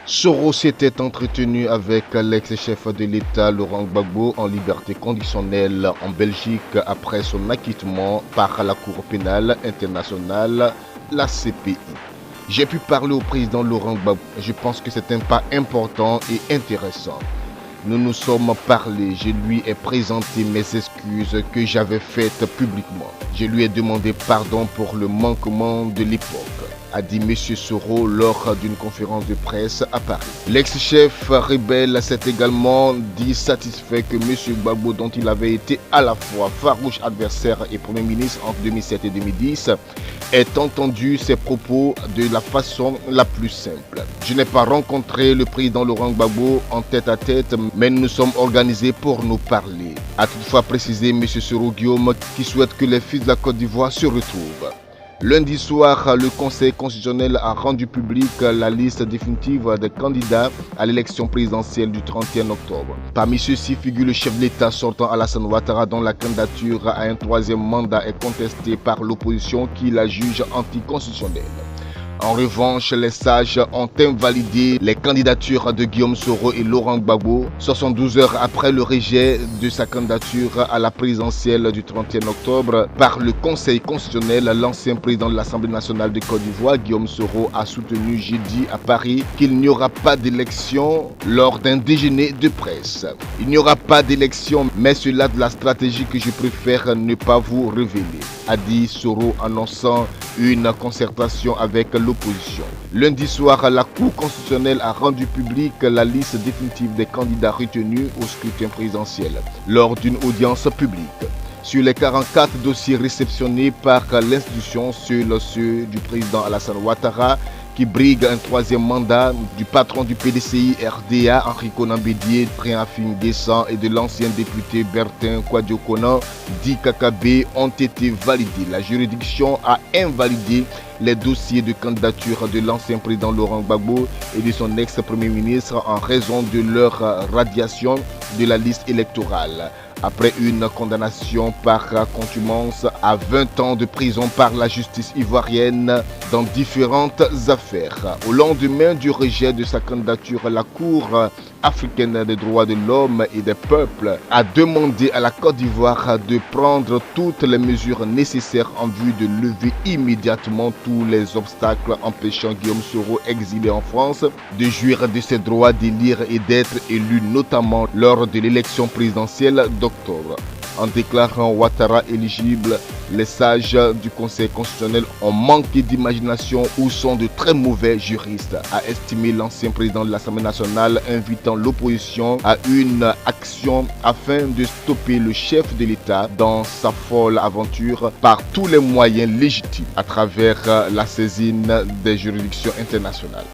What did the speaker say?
Soro s'était entretenu avec l'ex-chef de l'État Laurent Gbagbo en liberté conditionnelle en Belgique après son acquittement par la Cour pénale internationale, la CPI. J'ai pu parler au président Laurent Gbagbo. Je pense que c'est un pas important et intéressant. Nous nous sommes parlé, je lui ai présenté mes excuses que j'avais faites publiquement. Je lui ai demandé pardon pour le manquement de l'époque, a dit M. Soro lors d'une conférence de presse à Paris. L'ex-chef rebelle s'est également dit satisfait que M. Gbagbo, dont il avait été à la fois farouche adversaire et Premier ministre entre 2007 et 2010, ait entendu ses propos de la façon la plus simple. Je n'ai pas rencontré le président Laurent Gbagbo en tête-à-tête, mais nous sommes organisés pour nous parler, a toutefois précisé M. Soro Guillaume, qui souhaite que les fils de la Côte d'Ivoire se retrouvent. Lundi soir, le Conseil constitutionnel a rendu publique la liste définitive des candidats à l'élection présidentielle du 31 octobre. Parmi ceux-ci figure le chef de l'État sortant Alassane Ouattara, dont la candidature à un troisième mandat est contestée par l'opposition qui la juge anticonstitutionnelle. En revanche, les sages ont invalidé les candidatures de Guillaume Soro et Laurent Gbagbo 72 heures après le rejet de sa candidature à la présidentielle du 31 octobre par le Conseil constitutionnel. L'ancien président de l'Assemblée nationale de Côte d'Ivoire, Guillaume Soro, a soutenu jeudi à Paris qu'il n'y aura pas d'élection lors d'un déjeuner de presse. Il n'y aura pas d'élection, mais c'est là de la stratégie que je préfère ne pas vous révéler, a dit Soro, annonçant une concertation avec l'opposition. Lundi soir, la Cour constitutionnelle a rendu publique la liste définitive des candidats retenus au scrutin présidentiel lors d'une audience publique. Sur les 44 dossiers réceptionnés par l'institution, seuls ceux du président Alassane Ouattara, qui brigue un troisième mandat, du patron du PDCI RDA, Henri Konan Bédié, Préafin Guessant, et de l'ancien député Bertin Kouadio-Konan, dit KKB, ont été validés. La juridiction a invalidé les dossiers de candidature de l'ancien président Laurent Gbagbo et de son ex-premier ministre en raison de leur radiation de la liste électorale, après une condamnation par contumace à 20 ans de prison par la justice ivoirienne dans différentes affaires. Au lendemain du rejet de sa candidature, la Cour africaine des droits de l'homme et des peuples a demandé à la Côte d'Ivoire de prendre toutes les mesures nécessaires en vue de lever immédiatement tous les obstacles empêchant Guillaume Soro, exilé en France, de jouir de ses droits d'élire et d'être élu, notamment lors de l'élection présidentielle d'octobre. En déclarant Ouattara éligible, les sages du Conseil constitutionnel ont manqué d'imagination ou sont de très mauvais juristes, a estimé l'ancien président de l'Assemblée nationale, invitant l'opposition à une action afin de stopper le chef de l'État dans sa folle aventure par tous les moyens légitimes à travers la saisine des juridictions internationales.